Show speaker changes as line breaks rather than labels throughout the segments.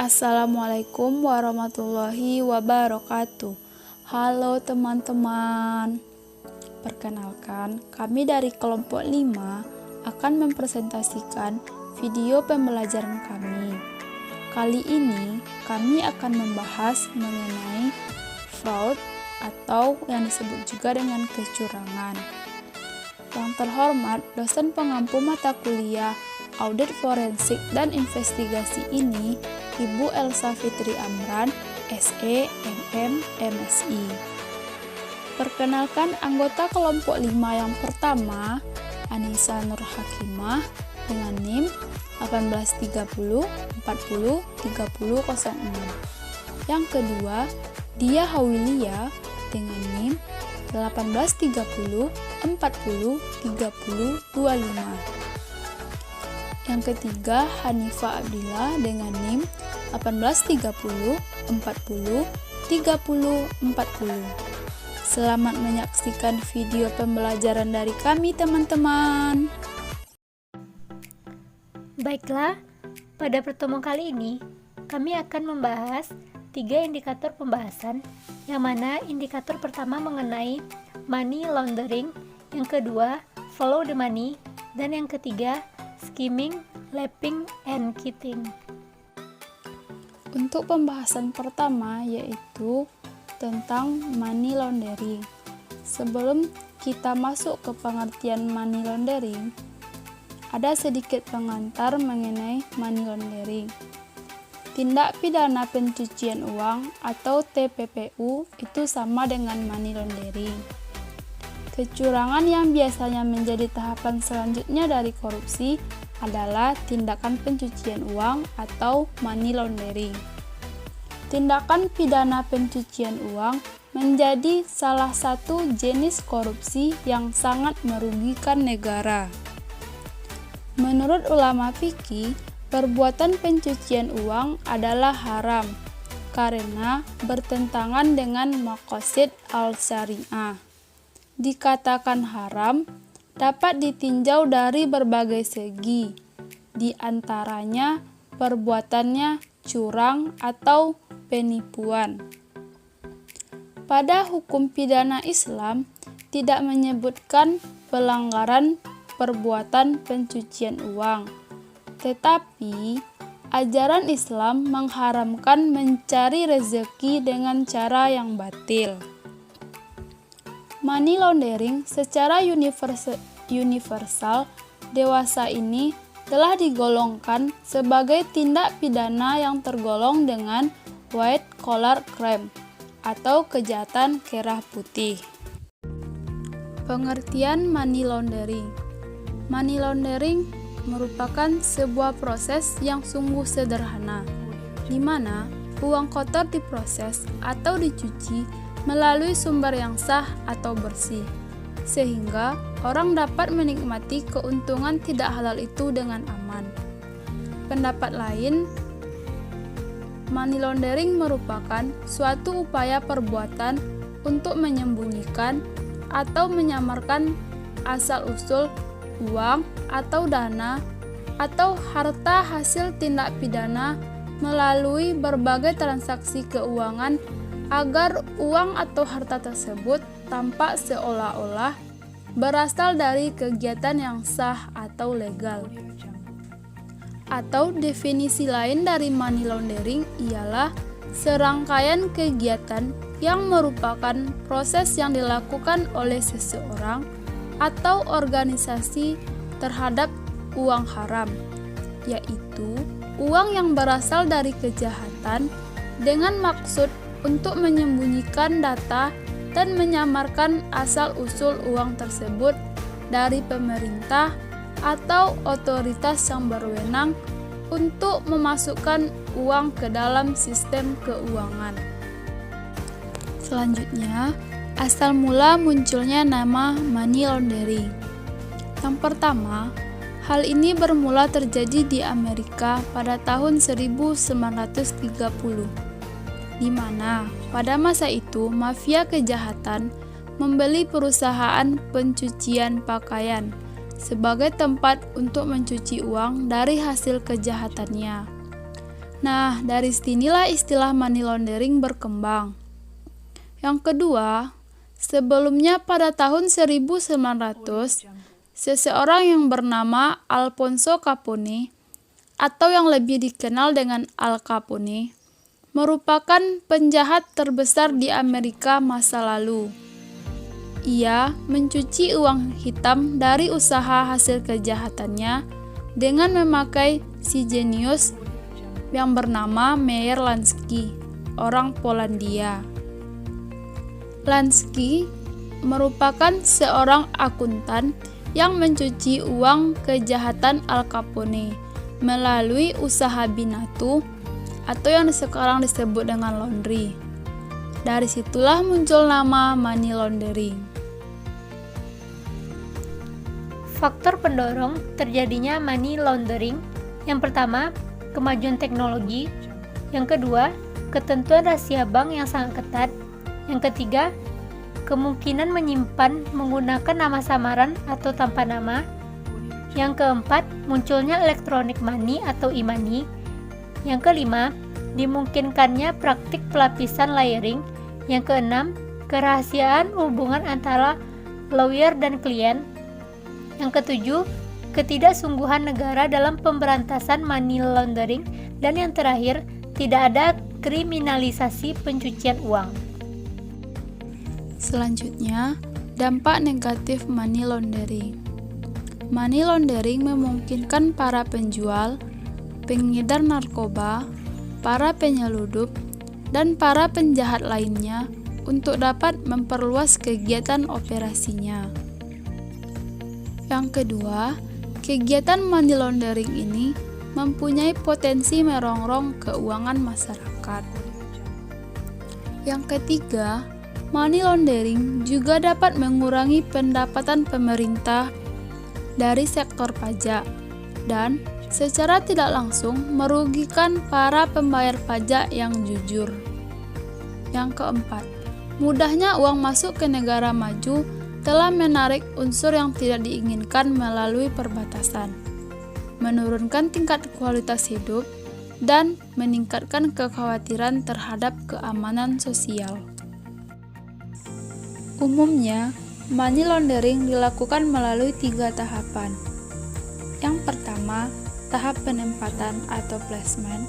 Assalamualaikum warahmatullahi wabarakatuh. Halo teman-teman. Perkenalkan, kami dari kelompok 5 akan mempresentasikan video pembelajaran kami. Kali ini kami akan membahas mengenai fraud atau yang disebut juga dengan kecurangan. Yang terhormat, dosen pengampu mata kuliah Audit Forensik dan Investigasi ini, Ibu Elsa Fitri Amran, SE, MM, MSI. Perkenalkan anggota kelompok 5 yang pertama, Anissa Nur Hakimah dengan NIM 1830 40 30 06. Yang kedua, Dia Hawilia dengan NIM 1830 40 30 25. Yang ketiga, Hanifah Abdillah dengan NIM 1830 40 30 40. Selamat menyaksikan video pembelajaran dari kami, teman-teman.
Baiklah, pada pertemuan kali ini kami akan membahas 3 indikator pembahasan, yang mana indikator pertama mengenai money laundering, yang kedua follow the money, dan yang ketiga skimming, lapping, and cheating.
Untuk pembahasan pertama yaitu tentang money laundering. Sebelum kita masuk ke pengertian money laundering, ada sedikit pengantar mengenai money laundering. Tindak pidana pencucian uang atau TPPU itu sama dengan money laundering. Kecurangan yang biasanya menjadi tahapan selanjutnya dari korupsi adalah tindakan pencucian uang atau money laundering. Tindakan pidana pencucian uang menjadi salah satu jenis korupsi yang sangat merugikan negara. Menurut ulama fikih, perbuatan pencucian uang adalah haram karena bertentangan dengan maqasid al-syariah. Dikatakan haram dapat ditinjau dari berbagai segi, di antaranya perbuatannya curang atau penipuan. Pada hukum pidana Islam tidak menyebutkan pelanggaran perbuatan pencucian uang, tetapi ajaran Islam mengharamkan mencari rezeki dengan cara yang batil. Money laundering secara universal dewasa ini telah digolongkan sebagai tindak pidana yang tergolong dengan white collar crime atau kejahatan kerah putih. Pengertian money laundering. Money laundering merupakan sebuah proses yang sungguh sederhana, di mana uang kotor diproses atau dicuci melalui sumber yang sah atau bersih, sehingga orang dapat menikmati keuntungan tidak halal itu dengan aman. Pendapat lain, money laundering merupakan suatu upaya perbuatan untuk menyembunyikan atau menyamarkan asal-usul uang atau dana atau harta hasil tindak pidana melalui berbagai transaksi keuangan agar uang atau harta tersebut tampak seolah-olah berasal dari kegiatan yang sah atau legal. Atau definisi lain dari money laundering ialah serangkaian kegiatan yang merupakan proses yang dilakukan oleh seseorang atau organisasi terhadap uang haram, yaitu uang yang berasal dari kejahatan dengan maksud untuk menyembunyikan data dan menyamarkan asal-usul uang tersebut dari pemerintah atau otoritas yang berwenang untuk memasukkan uang ke dalam sistem keuangan. Selanjutnya, asal mula munculnya nama money laundering. Yang pertama, hal ini bermula terjadi di Amerika pada tahun 1930. Di mana pada masa itu mafia kejahatan membeli perusahaan pencucian pakaian sebagai tempat untuk mencuci uang dari hasil kejahatannya. Nah, dari sinilah istilah money laundering berkembang. Yang kedua, sebelumnya pada tahun 1900, seseorang yang bernama Alfonso Capone, atau yang lebih dikenal dengan Al Capone, merupakan penjahat terbesar di Amerika masa lalu. Ia mencuci uang hitam dari usaha hasil kejahatannya dengan memakai si jenius yang bernama Meyer Lansky, orang Polandia. Lansky merupakan seorang akuntan yang mencuci uang kejahatan Al Capone melalui usaha binatu atau yang sekarang disebut dengan laundry. Dari situlah muncul nama money laundering.
Faktor pendorong terjadinya money laundering, yang pertama, kemajuan teknologi, yang kedua, ketentuan rahasia bank yang sangat ketat, yang ketiga, kemungkinan menyimpan menggunakan nama samaran atau tanpa nama, yang keempat, munculnya electronic money atau e-money, yang kelima, dimungkinkannya praktik pelapisan layering, yang keenam, kerahasiaan hubungan antara lawyer dan klien, yang ketujuh, ketidaksungguhan negara dalam pemberantasan money laundering, dan yang terakhir, tidak ada kriminalisasi pencucian uang.
Selanjutnya, dampak negatif money laundering. Money laundering memungkinkan para penjual, pengedar narkoba, para penyeludup, dan para penjahat lainnya untuk dapat memperluas kegiatan operasinya. Yang kedua, kegiatan money laundering ini mempunyai potensi merongrong keuangan masyarakat. Yang ketiga, money laundering juga dapat mengurangi pendapatan pemerintah dari sektor pajak dan secara tidak langsung merugikan para pembayar pajak yang jujur. Yang keempat, mudahnya uang masuk ke negara maju telah menarik unsur yang tidak diinginkan melalui perbatasan, menurunkan tingkat kualitas hidup, dan meningkatkan kekhawatiran terhadap keamanan sosial. Umumnya, money laundering dilakukan melalui 3 tahapan. Yang pertama, tahap penempatan atau placement.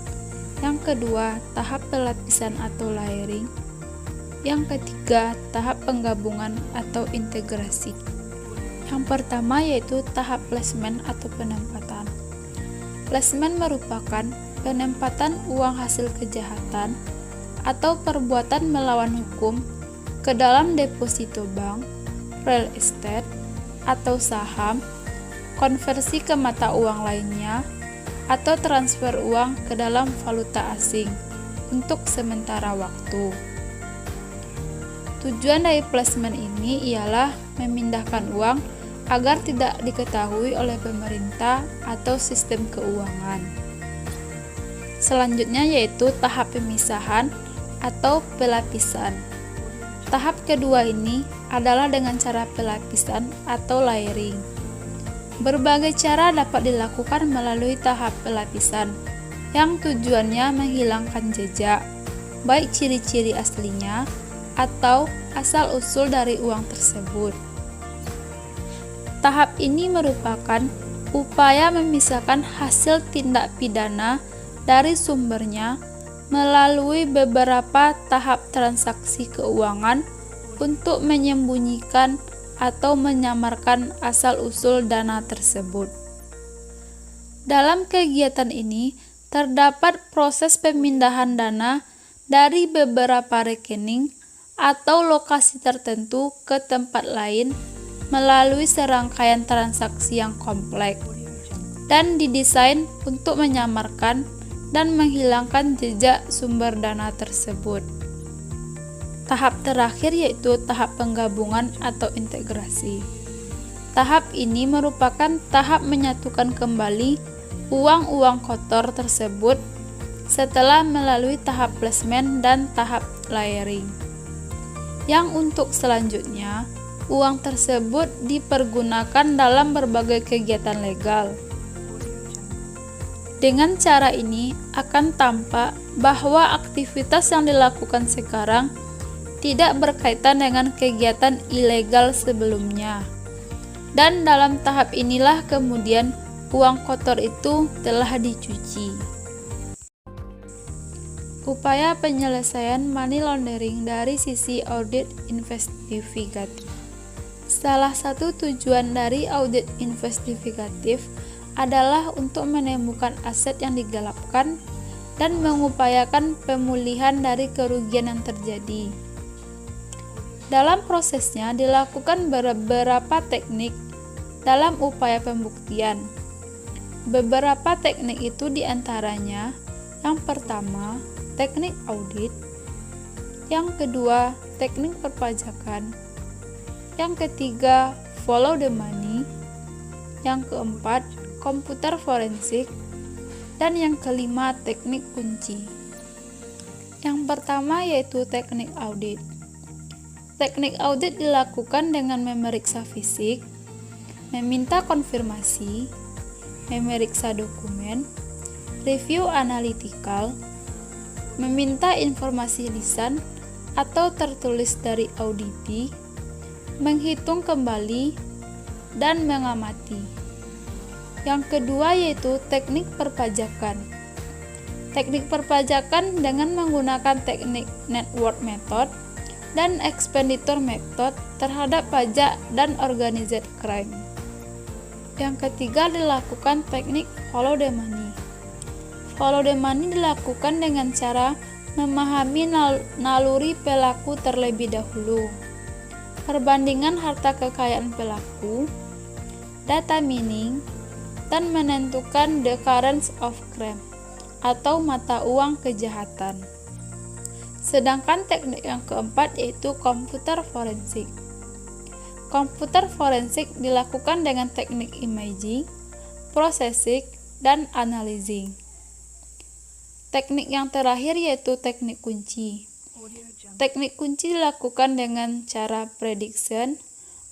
Yang kedua, tahap pelapisan atau layering. Yang ketiga, tahap penggabungan atau integrasi. Yang pertama yaitu tahap placement atau penempatan. Placement merupakan penempatan uang hasil kejahatan atau perbuatan melawan hukum ke dalam deposito bank, real estate, atau saham, konversi ke mata uang lainnya, atau transfer uang ke dalam valuta asing untuk sementara waktu. Tujuan dari placement ini ialah memindahkan uang agar tidak diketahui oleh pemerintah atau sistem keuangan. Selanjutnya yaitu tahap pemisahan atau pelapisan. Tahap kedua ini adalah dengan cara pelapisan atau layering. Berbagai cara dapat dilakukan melalui tahap pelapisan yang tujuannya menghilangkan jejak, baik ciri-ciri aslinya atau asal-usul dari uang tersebut. Tahap ini merupakan upaya memisahkan hasil tindak pidana dari sumbernya melalui beberapa tahap transaksi keuangan untuk menyembunyikan atau menyamarkan asal-usul dana tersebut. Dalam kegiatan ini terdapat proses pemindahan dana dari beberapa rekening atau lokasi tertentu ke tempat lain melalui serangkaian transaksi yang kompleks dan didesain untuk menyamarkan dan menghilangkan jejak sumber dana tersebut. Tahap terakhir yaitu tahap penggabungan atau integrasi. Tahap ini merupakan tahap menyatukan kembali uang-uang kotor tersebut setelah melalui tahap placement dan tahap layering. Yang untuk selanjutnya, uang tersebut dipergunakan dalam berbagai kegiatan legal. Dengan cara ini akan tampak bahwa aktivitas yang dilakukan sekarang tidak berkaitan dengan kegiatan ilegal sebelumnya. Dan dalam tahap inilah kemudian uang kotor itu telah dicuci. Upaya penyelesaian money laundering dari sisi audit investigatif. Salah satu tujuan dari audit investigatif adalah untuk menemukan aset yang digelapkan dan mengupayakan pemulihan dari kerugian yang terjadi. Dalam prosesnya dilakukan beberapa teknik dalam upaya pembuktian. Beberapa teknik itu diantaranya, yang pertama, teknik audit, yang kedua, teknik perpajakan, yang ketiga, follow the money, yang keempat, komputer forensik, dan yang kelima, teknik kunci. Yang pertama yaitu teknik audit. Teknik audit dilakukan dengan memeriksa fisik, meminta konfirmasi, memeriksa dokumen, review analitikal, meminta informasi lisan atau tertulis dari auditi, menghitung kembali, dan mengamati. Yang kedua yaitu teknik perpajakan. Teknik perpajakan dengan menggunakan teknik net worth method dan expenditure method terhadap pajak dan organized crime. Yang ketiga dilakukan teknik follow the money. Follow the money dilakukan dengan cara memahami naluri pelaku terlebih dahulu, perbandingan harta kekayaan pelaku, data mining, dan menentukan the currency of crime atau mata uang kejahatan. Sedangkan teknik yang keempat yaitu komputer forensik. Komputer forensik dilakukan dengan teknik imaging, processing, dan analyzing. Teknik yang terakhir yaitu teknik kunci. Teknik kunci dilakukan dengan cara prediction,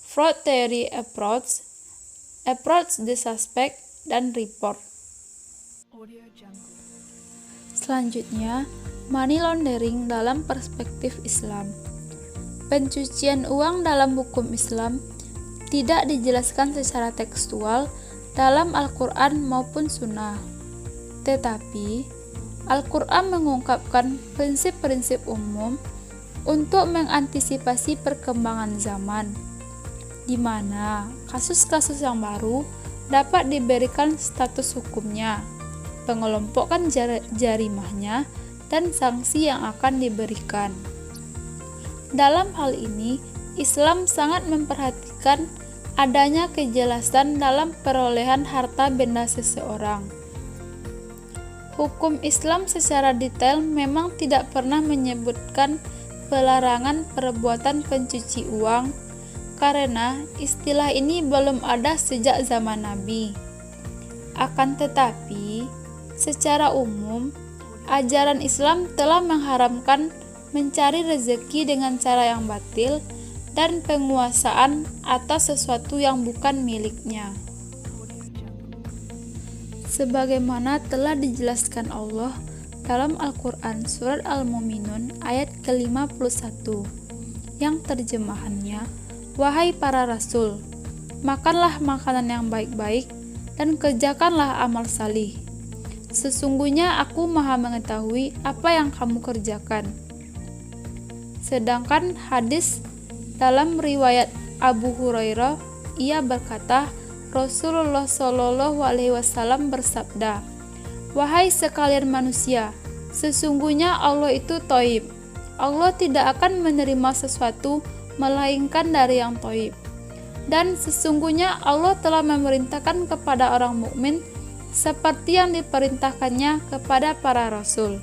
fraud theory approach the suspect, dan report. Selanjutnya, money laundering dalam perspektif Islam. Pencucian uang dalam hukum Islam tidak dijelaskan secara tekstual dalam Al-Quran maupun Sunnah. Tetapi, Al-Quran mengungkapkan prinsip-prinsip umum untuk mengantisipasi perkembangan zaman, di mana kasus-kasus yang baru dapat diberikan status hukumnya, pengelompokan jarimahnya, dan sanksi yang akan diberikan. Dalam hal ini, Islam sangat memperhatikan adanya kejelasan dalam perolehan harta benda seseorang. Hukum Islam secara detail memang tidak pernah menyebutkan pelarangan perbuatan pencuci uang, karena istilah ini belum ada sejak zaman Nabi. Akan tetapi, secara umum, ajaran Islam telah mengharamkan mencari rezeki dengan cara yang batil dan penguasaan atas sesuatu yang bukan miliknya. Sebagaimana telah dijelaskan Allah dalam Al-Quran Surat Al-Mu'minun ayat ke-51, yang terjemahannya, "Wahai para rasul, makanlah makanan yang baik-baik dan kerjakanlah amal salih. Sesungguhnya aku maha mengetahui apa yang kamu kerjakan." Sedangkan hadis dalam riwayat Abu Hurairah, ia berkata, Rasulullah Shallallahu Alaihi Wasallam bersabda, "Wahai sekalian manusia, sesungguhnya Allah itu thayyib. Allah tidak akan menerima sesuatu melainkan dari yang thayyib. Dan sesungguhnya Allah telah memerintahkan kepada orang mukmin seperti yang diperintahkannya kepada para rasul."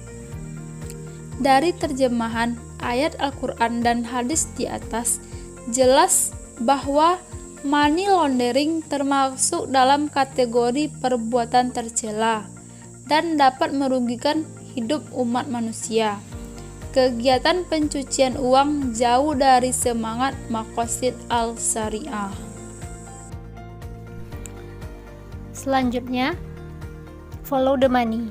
Dari terjemahan ayat Al-Quran dan hadis di atas, jelas bahwa money laundering termasuk dalam kategori perbuatan tercela dan dapat merugikan hidup umat manusia. Kegiatan pencucian uang jauh dari semangat maqasid al-syariah.
Selanjutnya, Follow the Money.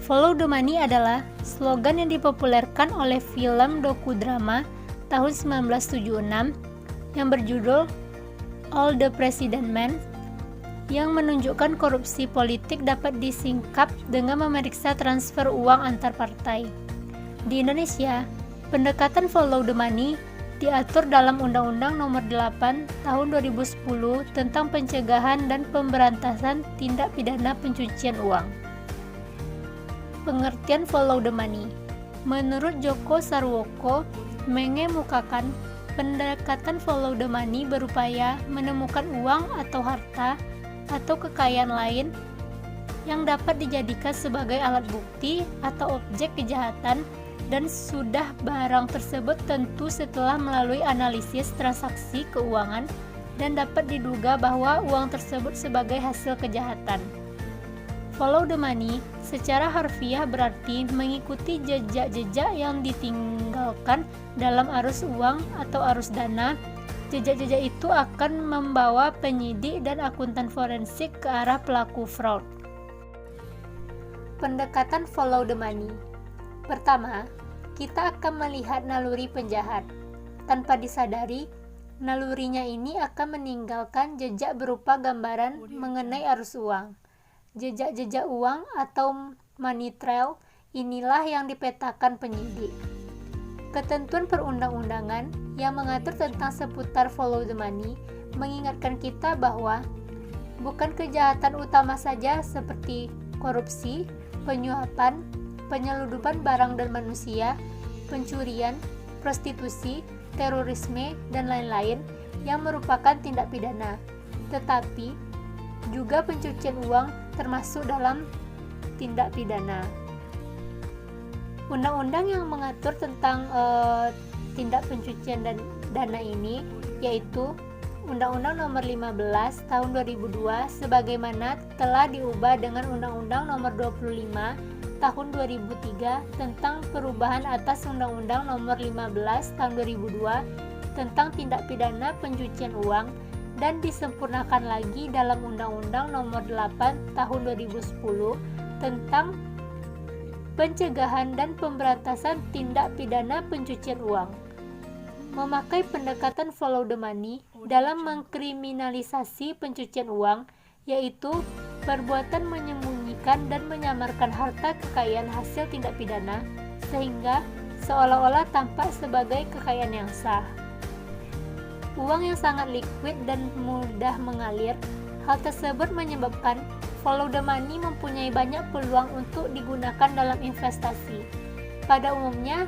Follow the Money adalah slogan yang dipopulerkan oleh film dokudrama tahun 1976 yang berjudul All the President Men, yang menunjukkan korupsi politik dapat disingkap dengan memeriksa transfer uang antar partai. Di Indonesia, pendekatan follow the money diatur dalam Undang-Undang Nomor 8 Tahun 2010 tentang pencegahan dan pemberantasan tindak pidana pencucian uang. Pengertian follow the money. Menurut Djoko Sarwoko, mengemukakan pendekatan follow the money berupaya menemukan uang atau harta atau kekayaan lain yang dapat dijadikan sebagai alat bukti atau objek kejahatan, dan sudah barang tersebut tentu setelah melalui analisis transaksi keuangan dan dapat diduga bahwa uang tersebut sebagai hasil kejahatan. Follow the money secara harfiah berarti mengikuti jejak-jejak yang ditinggalkan dalam arus uang atau arus dana. Jejak-jejak itu akan membawa penyidik dan akuntan forensik ke arah pelaku fraud. Pendekatan follow the money. Pertama, kita akan melihat naluri penjahat. Tanpa disadari, nalurinya ini akan meninggalkan jejak berupa gambaran mengenai arus uang. Jejak-jejak uang atau money trail inilah yang dipetakan penyidik. Ketentuan perundang-undangan yang mengatur tentang seputar follow the money mengingatkan kita bahwa bukan kejahatan utama saja seperti korupsi, penyuapan, penyeludupan barang dan manusia, pencurian, prostitusi, terorisme, dan lain-lain yang merupakan tindak pidana, tetapi juga pencucian uang termasuk dalam tindak pidana. Undang-undang yang mengatur tentang tindak pencucian dan dana ini yaitu Undang-Undang Nomor 15 Tahun 2002 sebagaimana telah diubah dengan Undang-Undang Nomor 25 Tahun 2003 tentang perubahan atas Undang-Undang Nomor 15 Tahun 2002 tentang tindak pidana pencucian uang dan disempurnakan lagi dalam Undang-Undang Nomor 8 Tahun 2010 tentang pencegahan dan pemberantasan tindak pidana pencucian uang. Memakai pendekatan follow the money dalam mengkriminalisasi pencucian uang, yaitu perbuatan menyembunyikan dan menyamarkan harta kekayaan hasil tindak pidana sehingga seolah-olah tampak sebagai kekayaan yang sah. Uang yang sangat liquid dan mudah mengalir, hal tersebut menyebabkan follow the money mempunyai banyak peluang untuk digunakan dalam investasi. Pada umumnya,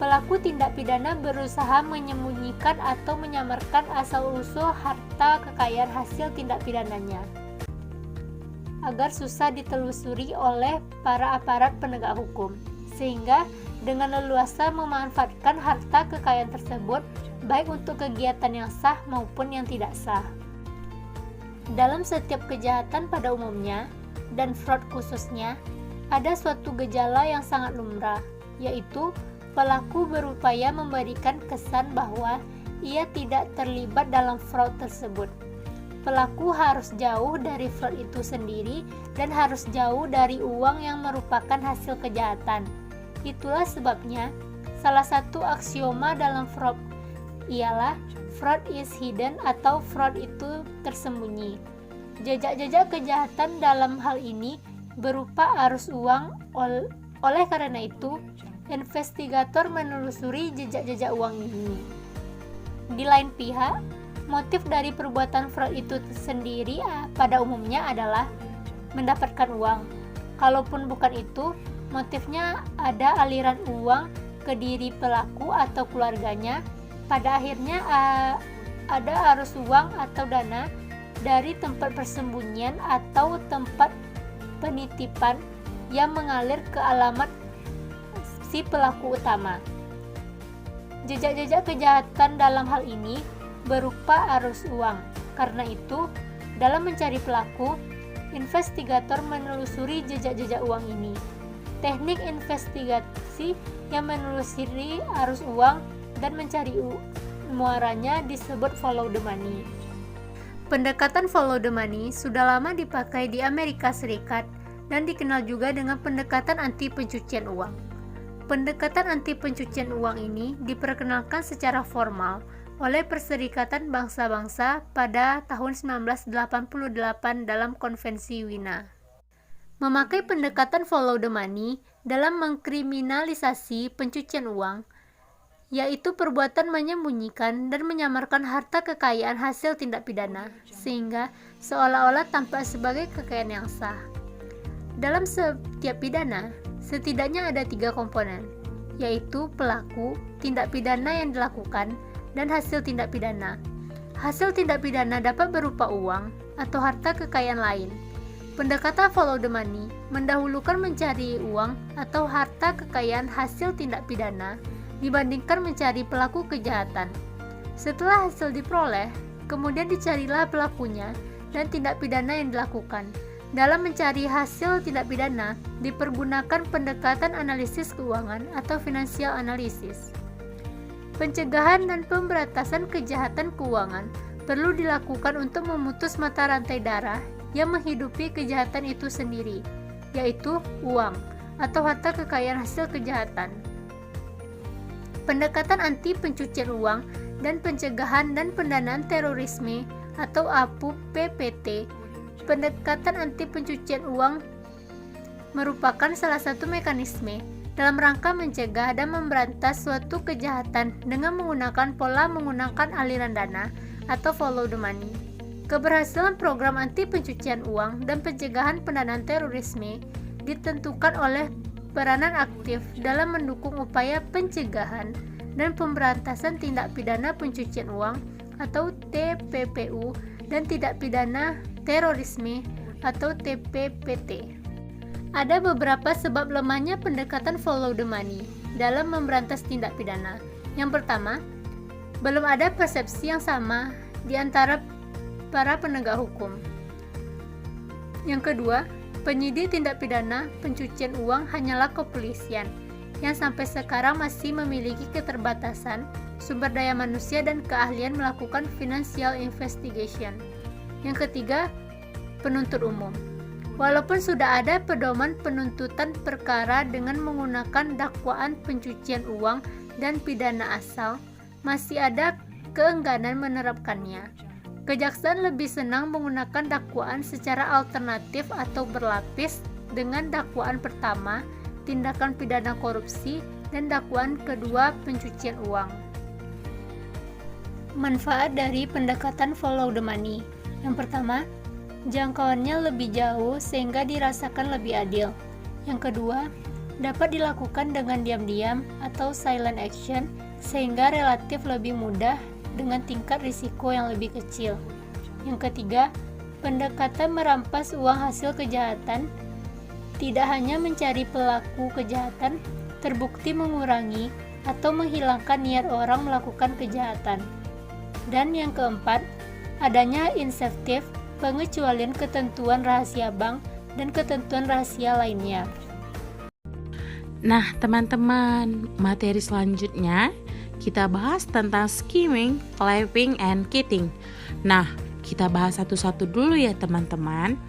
pelaku tindak pidana berusaha menyembunyikan atau menyamarkan asal-usul harta kekayaan hasil tindak pidananya agar susah ditelusuri oleh para aparat penegak hukum, sehingga dengan leluasa memanfaatkan harta kekayaan tersebut baik untuk kegiatan yang sah maupun yang tidak sah. Dalam setiap kejahatan pada umumnya, dan fraud khususnya, ada suatu gejala yang sangat lumrah, yaitu pelaku berupaya memberikan kesan bahwa ia tidak terlibat dalam fraud tersebut. Pelaku harus jauh dari fraud itu sendiri dan harus jauh dari uang yang merupakan hasil kejahatan. Itulah sebabnya salah satu aksioma dalam fraud ialah fraud is hidden atau fraud itu tersembunyi. Jejak-jejak kejahatan dalam hal ini berupa arus uang. Oleh karena itu, investigator menelusuri jejak-jejak uang ini. Di lain pihak, motif dari perbuatan fraud itu sendiri pada umumnya adalah mendapatkan uang. Kalaupun bukan itu, motifnya ada aliran uang ke diri pelaku atau keluarganya. Pada akhirnya ada arus uang atau dana dari tempat persembunyian atau tempat penitipan yang mengalir ke alamat si pelaku utama. Jejak-jejak kejahatan dalam hal ini berupa arus uang. Karena itu, dalam mencari pelaku, investigator menelusuri jejak-jejak uang ini. Teknik investigasi yang menelusuri arus uang dan mencari muaranya disebut follow the money. Pendekatan follow the money sudah lama dipakai di Amerika Serikat dan dikenal juga dengan pendekatan anti pencucian uang. Pendekatan anti pencucian uang ini diperkenalkan secara formal oleh Perserikatan Bangsa-Bangsa pada tahun 1988 dalam Konvensi Wina. Memakai pendekatan follow the money dalam mengkriminalisasi pencucian uang, yaitu perbuatan menyembunyikan dan menyamarkan harta kekayaan hasil tindak pidana, sehingga seolah-olah tampak sebagai kekayaan yang sah. Dalam setiap pidana, setidaknya ada 3 komponen, yaitu pelaku, tindak pidana yang dilakukan, dan hasil tindak pidana. Hasil tindak pidana dapat berupa uang atau harta kekayaan lain. Pendekatan follow the money mendahulukan mencari uang atau harta kekayaan hasil tindak pidana dibandingkan mencari pelaku kejahatan. Setelah hasil diperoleh, kemudian dicarilah pelakunya dan tindak pidana yang dilakukan. Dalam mencari hasil tindak pidana, dipergunakan pendekatan analisis keuangan atau financial analysis. Pencegahan dan pemberantasan kejahatan keuangan perlu dilakukan untuk memutus mata rantai darah yang menghidupi kejahatan itu sendiri, yaitu uang atau harta kekayaan hasil kejahatan. Pendekatan anti pencucian uang dan pencegahan dan pendanaan terorisme atau APU-PPT. Pendekatan anti pencucian uang merupakan salah satu mekanisme dalam rangka mencegah dan memberantas suatu kejahatan dengan menggunakan pola menggunakan aliran dana atau follow the money. Keberhasilan program anti pencucian uang dan pencegahan pendanaan terorisme ditentukan oleh peranan aktif dalam mendukung upaya pencegahan dan pemberantasan tindak pidana pencucian uang atau TPPU dan tindak pidana terorisme atau TPPT. Ada beberapa sebab lemahnya pendekatan follow the money dalam memberantas tindak pidana. Yang pertama, belum ada persepsi yang sama di antara para penegak hukum. Yang kedua, penyidik tindak pidana pencucian uang hanyalah kepolisian yang sampai sekarang masih memiliki keterbatasan sumber daya manusia dan keahlian melakukan financial investigation. Yang ketiga, penuntut umum. Walaupun sudah ada pedoman penuntutan perkara dengan menggunakan dakwaan pencucian uang dan pidana asal, masih ada keengganan menerapkannya. Kejaksaan lebih senang menggunakan dakwaan secara alternatif atau berlapis dengan dakwaan pertama, tindakan pidana korupsi, dan dakwaan kedua, pencucian uang. Manfaat dari pendekatan follow the money. Yang pertama, jangkauannya lebih jauh sehingga dirasakan lebih adil. Yang kedua, dapat dilakukan dengan diam-diam atau silent action sehingga relatif lebih mudah dengan tingkat risiko yang lebih kecil. Yang ketiga, pendekatan merampas uang hasil kejahatan tidak hanya mencari pelaku kejahatan, terbukti mengurangi atau menghilangkan niat orang melakukan kejahatan. Dan yang keempat, adanya insentif pengecualian ketentuan rahasia bank dan ketentuan rahasia lainnya.
Nah, teman-teman, materi selanjutnya kita bahas tentang skimming, clapping, and cheating. Nah, kita bahas satu-satu dulu ya teman-teman.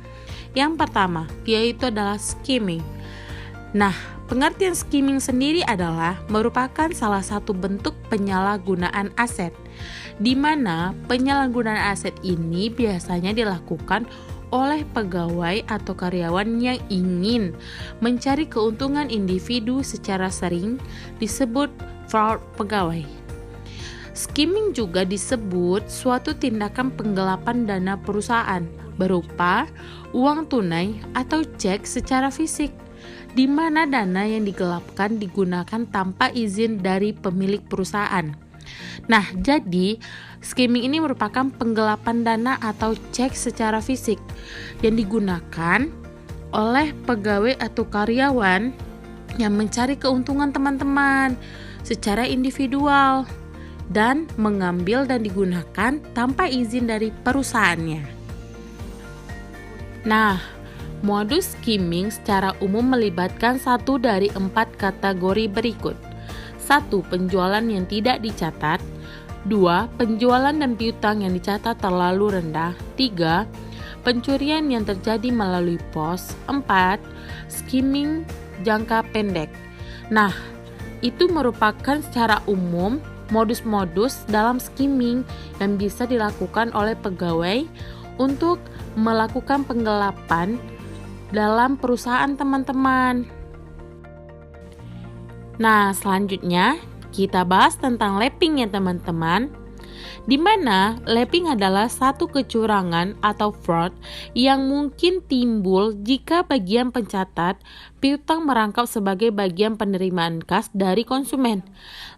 Yang pertama, yaitu adalah skimming. Nah, pengertian skimming sendiri adalah merupakan salah satu bentuk penyalahgunaan aset, di mana penyalahgunaan aset ini biasanya dilakukan oleh pegawai atau karyawan yang ingin mencari keuntungan individu secara sering, disebut fraud pegawai. Skimming juga disebut suatu tindakan penggelapan dana perusahaan berupa uang tunai atau cek secara fisik, di mana dana yang digelapkan digunakan tanpa izin dari pemilik perusahaan. Nah, jadi skimming ini merupakan penggelapan dana atau cek secara fisik yang digunakan oleh pegawai atau karyawan yang mencari keuntungan teman-teman secara individual dan mengambil dan digunakan tanpa izin dari perusahaannya. Nah, modus skimming secara umum melibatkan satu dari 4 kategori berikut. 1. Penjualan yang tidak dicatat. 2. Penjualan dan piutang yang dicatat terlalu rendah. 3. pencurian yang terjadi melalui pos. 4. Skimming jangka pendek. Nah, itu merupakan secara umum modus-modus dalam skimming yang bisa dilakukan oleh pegawai untuk melakukan penggelapan dalam perusahaan teman-teman. Nah, selanjutnya kita bahas tentang lapping ya teman-teman, di mana lapping adalah satu kecurangan atau fraud yang mungkin timbul jika bagian pencatat piutang merangkap sebagai bagian penerimaan kas dari konsumen.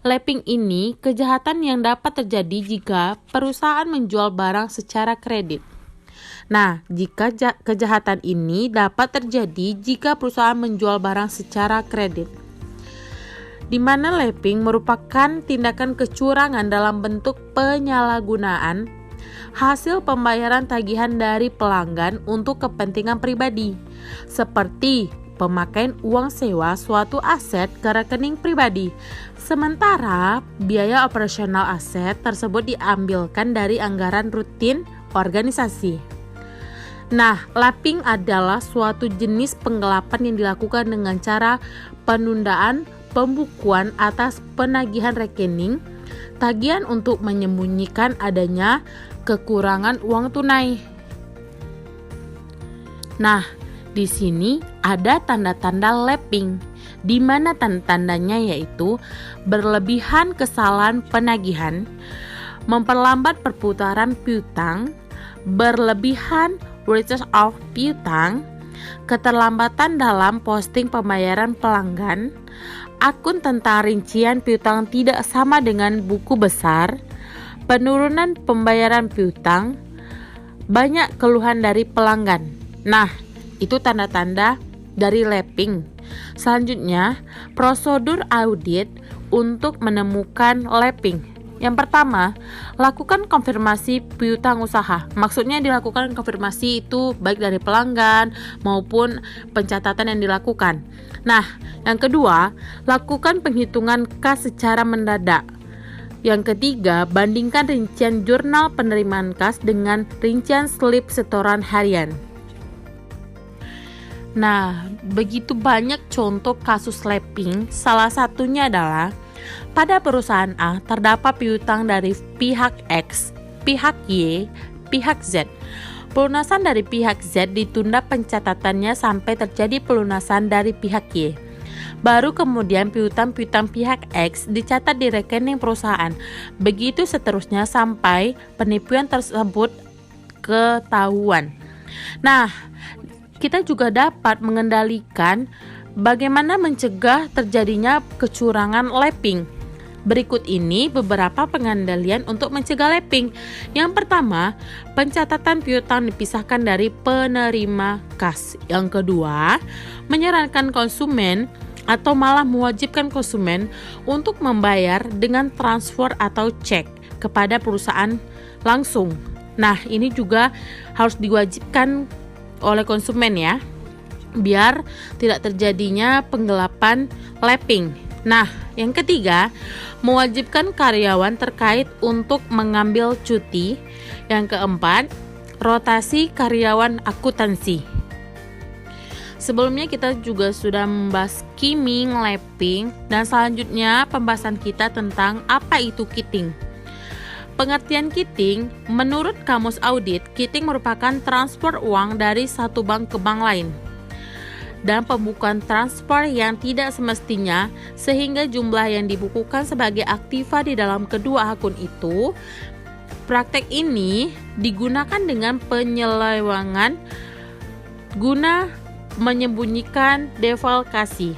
Lapping ini kejahatan yang dapat terjadi jika perusahaan menjual barang secara kredit. Nah, jika kejahatan ini dapat terjadi jika perusahaan menjual barang secara kredit, di mana lapping merupakan tindakan kecurangan dalam bentuk penyalahgunaan hasil pembayaran tagihan dari pelanggan untuk kepentingan pribadi, seperti pemakaian uang sewa suatu aset ke rekening pribadi, sementara biaya operasional aset tersebut diambilkan dari anggaran rutin organisasi. Nah, lapping adalah suatu jenis penggelapan yang dilakukan dengan cara penundaan pembukuan atas penagihan rekening, tagihan untuk menyembunyikan adanya kekurangan uang tunai. Nah, di sini ada tanda-tanda lapping, di mana tanda-tandanya yaitu berlebihan kesalahan penagihan, memperlambat perputaran piutang, berlebihan return of piutang, keterlambatan dalam posting pembayaran pelanggan, akun tentang rincian piutang tidak sama dengan buku besar, penurunan pembayaran piutang, banyak keluhan dari pelanggan. Nah, itu tanda-tanda dari lapping. Selanjutnya, prosedur audit untuk menemukan lapping. Yang pertama, lakukan konfirmasi piutang usaha. Maksudnya dilakukan konfirmasi itu baik dari pelanggan maupun pencatatan yang dilakukan. Nah, yang kedua, lakukan penghitungan kas secara mendadak. Yang ketiga, bandingkan rincian jurnal penerimaan kas dengan rincian slip setoran harian. Nah, begitu banyak contoh kasus lapping. Salah satunya adalah pada perusahaan A terdapat piutang dari pihak X, pihak Y, pihak Z. Pelunasan dari pihak Z ditunda pencatatannya sampai terjadi pelunasan dari pihak Y. Baru kemudian piutang-piutang pihak X dicatat di rekening perusahaan. Begitu seterusnya sampai penipuan tersebut ketahuan. Nah, kita juga dapat mengendalikan bagaimana mencegah terjadinya kecurangan lapping. Berikut ini beberapa pengendalian untuk mencegah lapping. Yang pertama, pencatatan piutang dipisahkan dari penerima kas. Yang kedua, menyarankan konsumen atau malah mewajibkan konsumen untuk membayar dengan transfer atau cek kepada perusahaan langsung. Nah, ini juga harus diwajibkan oleh konsumen ya, biar tidak terjadinya penggelapan lapping. Nah, yang ketiga, mewajibkan karyawan terkait untuk mengambil cuti. Yang keempat, rotasi karyawan akuntansi. Sebelumnya kita juga sudah membahas skimming, lapping, dan selanjutnya pembahasan kita tentang apa itu kitting. Pengertian kitting, menurut Kamus Audit, kitting merupakan transfer uang dari satu bank ke bank lain dan pembukuan transfer yang tidak semestinya sehingga jumlah yang dibukukan sebagai aktiva di dalam kedua akun itu. Praktek ini digunakan dengan penyelewengan guna menyembunyikan defalkasi.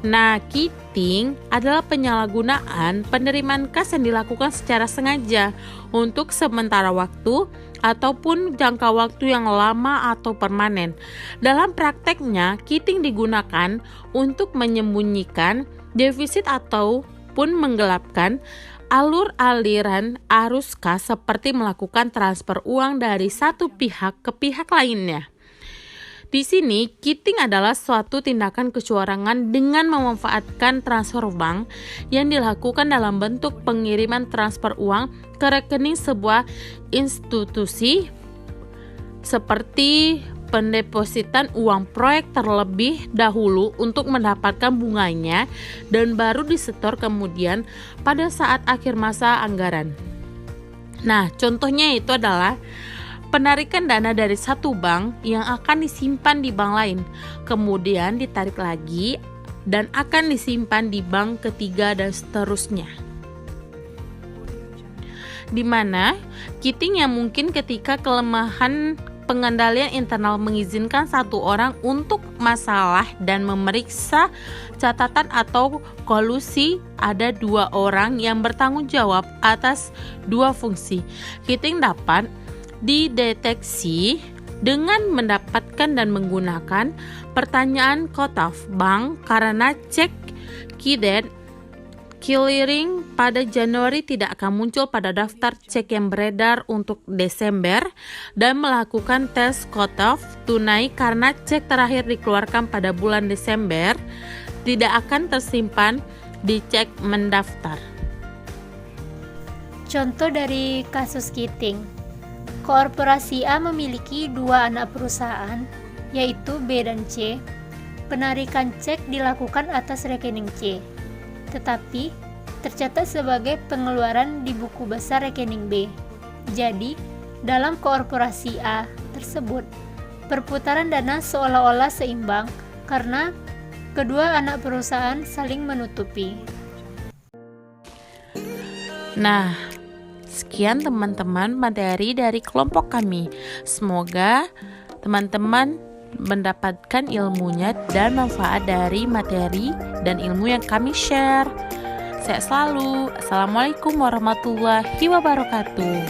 Nah, kitting adalah penyalahgunaan penerimaan kas yang dilakukan secara sengaja untuk sementara waktu ataupun jangka waktu yang lama atau permanen. Dalam prakteknya, kitting digunakan untuk menyembunyikan defisit ataupun menggelapkan alur aliran arus kas seperti melakukan transfer uang dari satu pihak ke pihak lainnya. Di sini, kitting adalah suatu tindakan kecurangan dengan memanfaatkan transfer bank yang dilakukan dalam bentuk pengiriman transfer uang ke rekening sebuah institusi seperti pendepositan uang proyek terlebih dahulu untuk mendapatkan bunganya dan baru disetor kemudian pada saat akhir masa anggaran. Nah, contohnya itu adalah penarikan dana dari satu bank yang akan disimpan di bank lain, kemudian ditarik lagi dan akan disimpan di bank ketiga dan seterusnya. Di mana kitting yang mungkin ketika kelemahan pengendalian internal mengizinkan satu orang untuk masalah dan memeriksa catatan atau kolusi, ada dua orang yang bertanggung jawab atas dua fungsi. Kitting dapat dideteksi dengan mendapatkan dan menggunakan pertanyaan cutoff bank karena cek kidet clearing pada Januari tidak akan muncul pada daftar cek yang beredar untuk Desember dan melakukan tes cutoff tunai karena cek terakhir dikeluarkan pada bulan Desember tidak akan tersimpan di cek mendaftar.
Contoh dari kasus kitting. Korporasi A memiliki dua anak perusahaan, yaitu B dan C. Penarikan cek dilakukan atas rekening C, tetapi tercatat sebagai pengeluaran di buku besar rekening B. Jadi, dalam korporasi A tersebut, perputaran dana seolah-olah seimbang karena kedua anak perusahaan saling menutupi.
Nah, sekian teman-teman materi dari kelompok kami. Semoga teman-teman mendapatkan ilmunya dan manfaat dari materi dan ilmu yang kami share. Sehat selalu. Assalamualaikum warahmatullahi wabarakatuh.